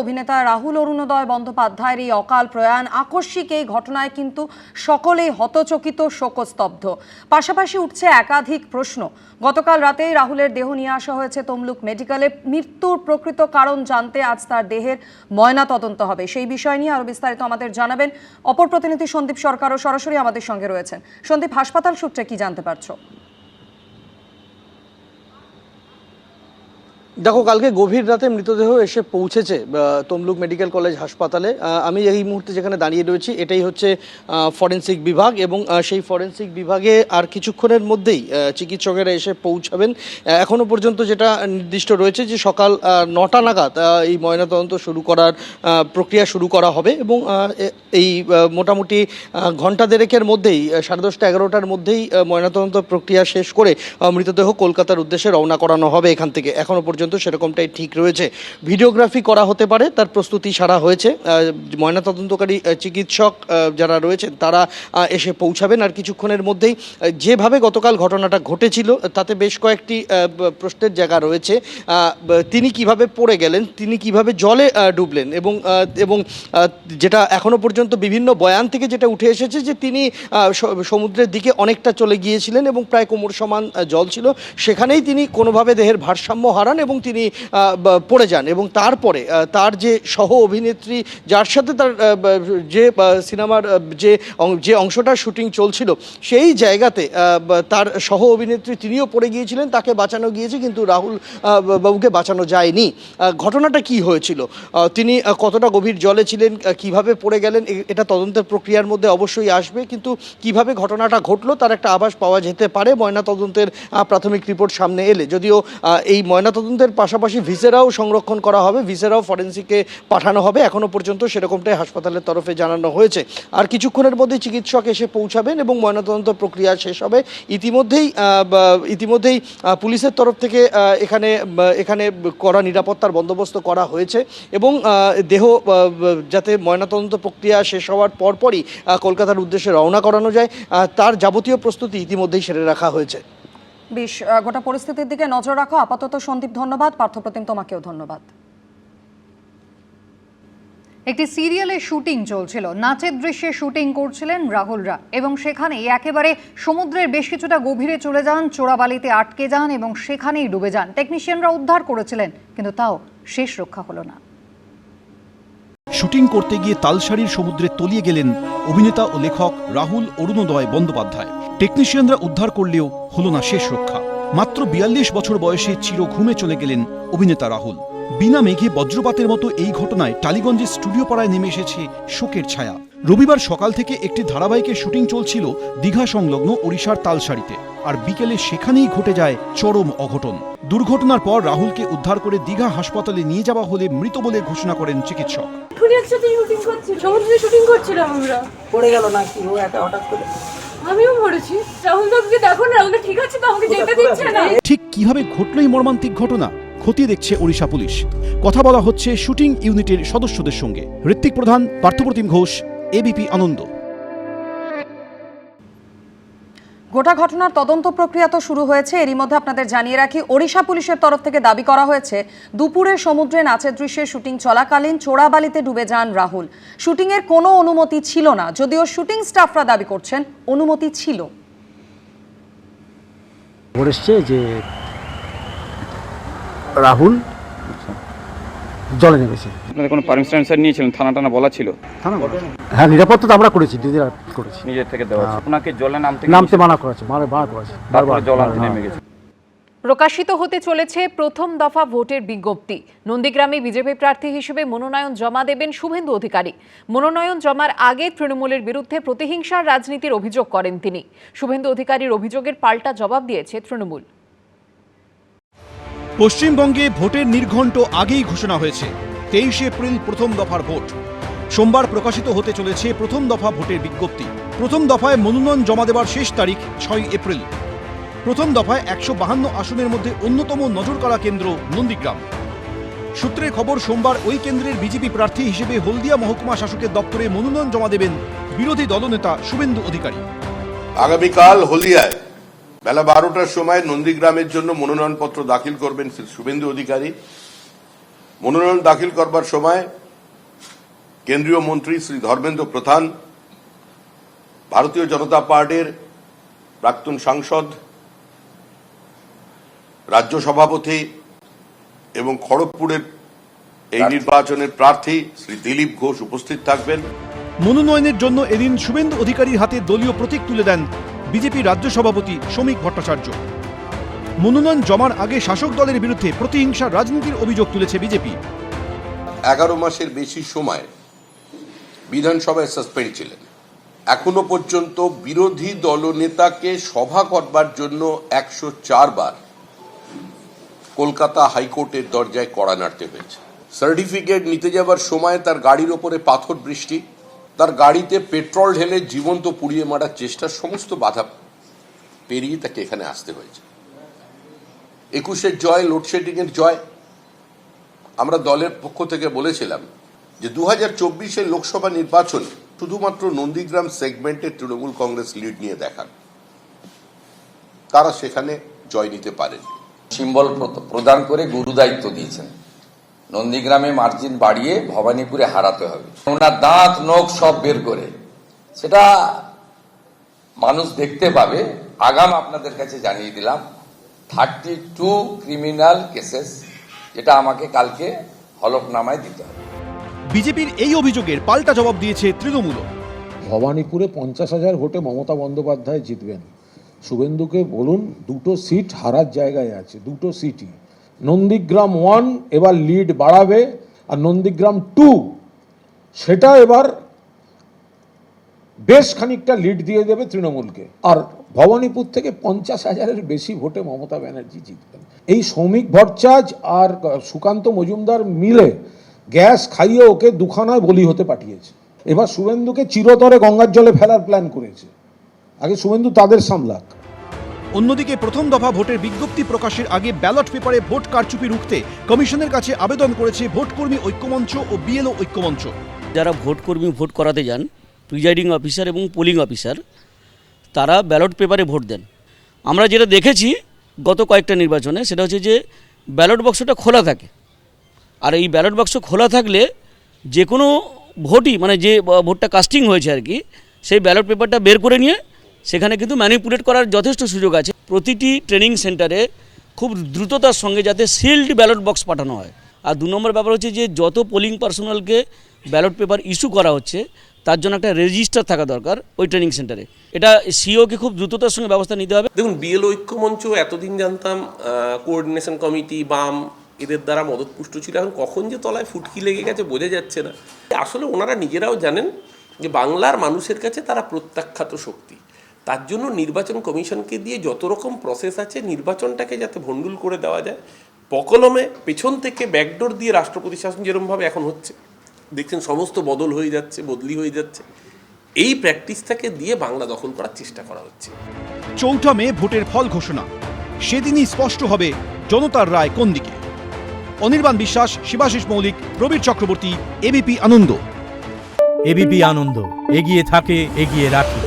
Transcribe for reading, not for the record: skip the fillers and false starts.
অভিনেতা রাহুল অরুণোদয় বন্দ্যোপাধ্যায়ের এই অকাল প্রয়াণ আকস্মিক এই ঘটনায় কিন্তু সকলেই হতচকিত, শোকস্তব্ধ। পাশাপাশি উঠছে একাধিক প্রশ্ন। গতকাল রাতেই রাহুলের দেহ নিয়ে আসা হয়েছে তমলুক মেডিকেলে। মৃত্যুর প্রকৃত কারণ জানতে আজ তার দেহের ময়না তদন্ত হবে। সেই বিষয় নিয়ে আরো বিস্তারিত আমাদের জানাবেন অপর প্রতিনিধি সন্দীপ সরকারও সরাসরি আমাদের সঙ্গে রয়েছেন। সন্দীপ, হাসপাতাল সূত্রে কি জানতে পারছো? দেখো, কালকে গভীর রাতে মৃতদেহ এসে পৌঁছেছে তমলুক মেডিকেল কলেজ হাসপাতালে। আমি এই মুহূর্তে যেখানে দাঁড়িয়ে রয়েছি এটাই হচ্ছে ফরেন্সিক বিভাগ, এবং সেই ফরেন্সিক বিভাগে আর কিছুক্ষণের মধ্যেই চিকিৎসকেরা এসে পৌঁছাবেন। এখনও পর্যন্ত যেটা নির্দিষ্ট রয়েছে যে সকাল 9টা নাগাদ এই ময়নাতদন্ত শুরু করার প্রক্রিয়া শুরু করা হবে, এবং এই মোটামুটি ঘন্টা দেড়েকের মধ্যেই 10:30 11টার মধ্যেই ময়নাতদন্ত প্রক্রিয়া শেষ করে মৃতদেহ কলকাতার উদ্দেশ্যে রওনা করানো হবে এখান থেকে। এখনও পর্যন্ত সেরকমটাই ঠিক রয়েছে। ভিডিওগ্রাফি করা হতে পারে, তার প্রস্তুতি সারা হয়েছে। ময়নাতদন্তকারী চিকিৎসক যারা রয়েছেন তারা এসে পৌঁছাবেন আর কিছুক্ষণের মধ্যেই। যেভাবে গতকাল ঘটনাটা ঘটেছিল তাতে বেশ কয়েকটি প্রশ্নের জায়গা রয়েছে। তিনি কিভাবে পড়ে গেলেন, তিনি কিভাবে জলে ডুবলেন, এবং যেটা এখনও পর্যন্ত বিভিন্ন বয়ান থেকে যেটা উঠে এসেছে যে তিনি সমুদ্রের দিকে অনেকটা চলে গিয়েছিলেন এবং প্রায় কোমর সমান জল ছিল, সেখানেই তিনি কোনোভাবে দেহের ভারসাম্য হারান এবং তিনি পড়ে যান। এবং তারপরে তার যে সহ অভিনেত্রী, যার সাথে তার যে সিনেমার যে অংশটার শুটিং চলছিল, সেই জায়গাতে তার সহ অভিনেত্রী তিনিও পড়ে গিয়েছিলেন, তাকে বাঁচানো গিয়েছে, কিন্তু রাহুল বাবুকে বাঁচানো যায়নি। ঘটনাটা কি হয়েছিল, তিনি কতটা গভীর জলে ছিলেন, কিভাবে পড়ে গেলেন, এটা তদন্তের প্রক্রিয়ার মধ্যে অবশ্যই আসবে। কিন্তু কিভাবে ঘটনাটা ঘটলো তার একটা আভাস পাওয়া যেতে পারে ময়নাতদন্তের প্রাথমিক রিপোর্ট সামনে এলে। যদিও এই ময়নাতদন্তের পাশাপাশি ভিসেরাও সংরক্ষণ করা হবে, ভিসেরাও ফরেন্সিকে পাঠানো হবে, এখনও পর্যন্ত সেরকমটাই হাসপাতালের তরফে জানানো হয়েছে। আর কিছুক্ষণের মধ্যে চিকিৎসক এসে পৌঁছাবেন এবং ময়নাতদন্ত প্রক্রিয়া শেষ হবে। ইতিমধ্যেই পুলিশের তরফ থেকে এখানে কড়া নিরাপত্তার বন্দোবস্ত করা হয়েছে, এবং দেহ যাতে ময়নাতদন্ত প্রক্রিয়া শেষ হওয়ার পরপরই কলকাতার উদ্দেশ্যে রওনা করানো যায় তার যাবতীয় প্রস্তুতি ইতিমধ্যেই সেরে রাখা হয়েছে। বেশ, গোটা পরিস্থিতির দিকে নজর রাখো আপাতত। সন্দীপ ধন্যবাদ। পার্থপ্রতিম, তোমাকেও ধন্যবাদ। একটি সিরিয়ালের শুটিং চলছিল, নাচের দৃশ্যে শুটিং করছিলেন রাহুলরা, এবং সেখানেই একেবারে সমুদ্রের বেশ কিছুটা গভীরে চলে যান, চোরাবালিতে আটকে যান এবং সেখানেই ডুবে যান। টেকনিশিয়ানরা উদ্ধার করেছিলেন, কিন্তু তাও শেষ রক্ষা হলো না। শুটিং করতে গিয়ে তালসারির সমুদ্রে তলিয়ে গেলেন অভিনেতা ও লেখক রাহুল অরুণোদয় বন্দ্যোপাধ্যায়। টেকনিশিয়ানরা উদ্ধার করলেও হলো না শেষ রক্ষা। মাত্র 42 বছর বয়সে চির ঘুমে চলে গেলেন অভিনেতা রাহুল। বিনা মেঘে বজ্রপাতের মতো এই ঘটনায় টালিগঞ্জের স্টুডিও পাড়ায় নেমে এসেছে শোকের ছায়া। রবিবার সকাল থেকে একটি ধারাবাহিকের শুটিং চলছিল দীঘা সংলগ্ন ওড়িশার তালসারিতে, আর বিকেলে সেখানেই ঘটে যায় চরম অঘটন। দুর্ঘটনার পর রাহুলকে উদ্ধার করে দীঘা হাসপাতালে নিয়ে যাওয়া হলে মৃত বলে ঘোষণা করেন চিকিৎসক। শুটিং করছিলাম আমরা, পড়ে গেল না কি ও একা হঠাৎ করে? আমিও পড়েছি। রাহুল দাকে দেখো না, রাহুল ঠিক আছে তো, আমাকে যেতে দিচ্ছে না। ঠিক কিভাবে ঘটল এই মর্মান্তিক ঘটনা খতিয়ে দেখছে ওড়িশা পুলিশ। কথা বলা হচ্ছে শুটিং ইউনিটের সদস্যদের সঙ্গে। ঋত্বিক প্রধান, পার্থপ্রতিম ঘোষ, এবিপি আনন্দ। গোটা ঘটনার তদন্ত প্রক্রিয়া তো শুরু হয়েছে। এরই মধ্যে আপনাদের জানিয়ে রাখি, ওড়িশা পুলিশের তরফ থেকে দাবি করা হয়েছে দুপুরে সমুদ্রে নাচের দৃশ্যে শুটিং চলাকালীন চোরাবালিতে ডুবে যান রাহুল। শুটিংয়ের কোনো অনুমতি ছিল না, যদিও শুটিং স্টাফরা দাবি করছেন অনুমতি ছিল। বলেছে যে রাহুল জলে নেমেছে। আপনাদের কোনো পারমিশন নিয়েছিলেন? থানা বলা ছিল? হ্যাঁ, নিরাপত্তা তো আমরা করেছি, নিজের থেকে দেওয়া। আপনাকে জলে নামতে মানা করেছে, তারপরে জল আনতে নেমে গেছে। প্রকাশিত হতে চলেছে প্রথম দফা ভোটের বিজ্ঞপ্তি। নন্দীগ্রামে বিজেপি প্রার্থী হিসেবে মনোনয়ন জমা দেবেন শুভেন্দু অধিকারী। মনোনয়ন জমার আগে তৃণমূলের বিরুদ্ধে প্রতিহিংসার রাজনীতির অভিযোগ করেন তিনি। শুভেন্দু অধিকারীর অভিযোগের পাল্টা জবাব দিয়েছে তৃণমূল। পশ্চিমবঙ্গে ভোটের নির্ঘণ্ট আগেই ঘোষণা হয়েছে 23 এপ্রিল প্রথম দফার ভোট। সোমবার প্রকাশিত হতে চলেছে প্রথম দফা ভোটের বিজ্ঞপ্তি। প্রথম দফায় মনোনয়ন জমা দেওয়ার শেষ তারিখ 6 এপ্রিল। প্রথম দফায় 152 আসনের মধ্যে অন্যতম নজরকাড়া কেন্দ্র নন্দীগ্রাম। সূত্রের খবর, সোমবার ওই কেন্দ্রের বিজেপি প্রার্থী হিসেবে হলদিয়া মহকুমা শাসকের দপ্তরে মনোনয়ন জমা দেবেন বিরোধী দলনেতা শুভেন্দু অধিকারী। আগামীকাল হলদিয়ায় বেলা 12টার সময় নন্দীগ্রামের জন্য মনোনয়নপত্র দাখিল করবেন শুভেন্দু অধিকারী। মনোনয়ন দাখিল করবার সময় কেন্দ্রীয় মন্ত্রী শ্রী ধর্মেন্দ্র প্রধান, ভারতীয় জনতা পার্টির প্রাক্তন সাংসদ, রাজ্য সভাপতি এবং খড়গপুরের এই নির্বাচনের প্রার্থী শ্রী দিলীপ ঘোষ উপস্থিত থাকবেন। মনোনয়নের জন্য এদিন শুভেন্দু অধিকারীর হাতে দলীয় প্রতীক তুলে দেন বিজেপি রাজ্য সভাপতি শ্রমিক ভট্টাচার্য। মনোনয়ন জমার আগে শাসক দলের বিরুদ্ধে প্রতিহিংসার রাজনীতির অভিযোগ তুলেছে বিজেপি। 11 মাসের বেশি সময় বিধানসভায় সাসপেন্ড ছিলেন। এখনো পর্যন্ত বিরোধী দলনেতাকে সভা করবার জন্য 104 বার কলকাতা হাইকোর্টের দরজায় কড়া নাড়তে হয়েছে। সার্টিফিকেট নিতে যাবার সময় তার গাড়ির ওপরে পাথর বৃষ্টি, তার গাড়িতে পেট্রোল ঢেলে জীবন্ত পুড়িয়ে মারার চেষ্টা, সমস্ত বাধা পেরিয়ে তাকে এখানে আসতে হয়েছে। 21-এর জয়, লোডশেডিং এর জয়। আমরা দলের পক্ষ থেকে বলেছিলাম যে 2024-এর লোকসভা নির্বাচন শুধুমাত্র নন্দীগ্রাম সেগমেন্টে তৃণমূল কংগ্রেস লিড নিয়ে দেখান, তারা সেখানে জয় নিতে পারেন। সিম্বল প্রদান করে গুরু দায়িত্ব দিয়েছেন, নন্দীগ্রামে মার্জিন বাড়িয়ে ভবানীপুরে হারাতে হবে। ওনার দাঁত নখ সব বের করে সেটা মানুষ দেখতে পাবে। আগাম আপনাদের কাছে জানিয়ে দিলাম 32 ক্রিমিনাল কেসেস, যেটা আমাকে কালকে হলফনামায় দিতে হবে। বিজেপির এই অভিযোগের পাল্টা জবাব দিয়েছে তৃণমূল। ভবানীপুরে 50,000 ভোটে মমতা বন্দ্যোপাধ্যায় জিতবেন। শুভেন্দুকে বলুন 2টো সিট হারার জায়গায় আছে, 2টো সিটই। নন্দীগ্রাম 1 এবার লিড বাড়াবে, আর নন্দীগ্রাম 2 সেটা এবার বেশ খানিকটা লিড দিয়ে দেবে তৃণমূলকে। আর ভবানীপুর থেকে 50,000-এর বেশি ভোটে মমতা ব্যানার্জি জিতবেন। এই শ্রমিক ভট্টাচার্য আর সুকান্ত মজুমদার মিলে গ্যাস খাইয়ে ওকে দুখানায় বলি হতে পাঠিয়েছে। এবার শুভেন্দুকে চিরতরে গঙ্গার জলে ফেলার প্ল্যান করেছে। আগে শুভেন্দু তাদের সামলাক। অন্যদিকে প্রথম দফা ভোটের বিজ্ঞপ্তি প্রকাশের আগে ব্যালট পেপারে ভোট কারচুপি রুখতে কমিশনের কাছে আবেদন করেছে ভোটকর্মী ঐক্যমঞ্চ ও বিএলও ঐক্যমঞ্চ। যারা ভোটকর্মী ভোট করাতে যান, প্রিজাইডিং অফিসার এবং পোলিং অফিসার, তারা ব্যালট পেপারে ভোট দেন। আমরা যেটা দেখেছি গত কয়েকটা নির্বাচনে, সেটা হচ্ছে যে ব্যালট বক্সটা খোলা থাকে, আর এই ব্যালট বাক্স খোলা থাকলে যে কোনো ভোটই, মানে যে ভোটটা কাস্টিং হয়েছে আর কি, সেই ব্যালট পেপারটা বের করে নিয়ে সেখানে কিন্তু ম্যানিপুলেট করার যথেষ্ট সুযোগ আছে। প্রতিটি ট্রেনিং সেন্টারে খুব দ্রুততার সঙ্গে যাতে সিল্ড ব্যালট বক্স পাঠানো হয়। আর 2 নম্বর ব্যাপার হচ্ছে যে যত পোলিং পার্সোনালকে ব্যালট পেপার ইস্যু করা হচ্ছে তার জন্য একটা রেজিস্টার থাকা দরকার ওই ট্রেনিং সেন্টারে। এটা সিওকে খুব দ্রুততার সঙ্গে ব্যবস্থা নিতে হবে। দেখুন, বিএলও ঐক্যমঞ্চ এতদিন জানতাম কোঅর্ডিনেশন কমিটি, বাম, এদের দ্বারা মদতপুষ্ট ছিল। এখন কখন যে তলায় ফুটকি লেগে গেছে বোঝা যাচ্ছে না। আসলে ওনারা নিজেরাও জানেন যে বাংলার মানুষের কাছে তারা প্রত্যাখ্যাত শক্তি। তার জন্য নির্বাচন কমিশনকে দিয়ে যত রকম প্রসেস আছে, নির্বাচনটাকে যাতে ভণ্ডুল করে দেওয়া যায়, পকলমে পেছন থেকে ব্যাকডোর দিয়ে রাষ্ট্রপতি শাসন যেরকমভাবে এখন হচ্ছে, দেখছেন সমস্ত বদল হয়ে যাচ্ছে, বদলি হয়ে যাচ্ছে, এই প্র্যাকটিসটাকে দিয়ে বাংলা দখল করার চেষ্টা করা হচ্ছে। 4 মে ভোটের ফল ঘোষণা, সেদিনই স্পষ্ট হবে জনতার রায় কোন দিকে। অনির্বাণ বিশ্বাস, শিবাশিস মৌলিক, প্রবীর চক্রবর্তী, এবিপি আনন্দ। এবিপি আনন্দ, এগিয়ে থাকে, এগিয়ে রাখে।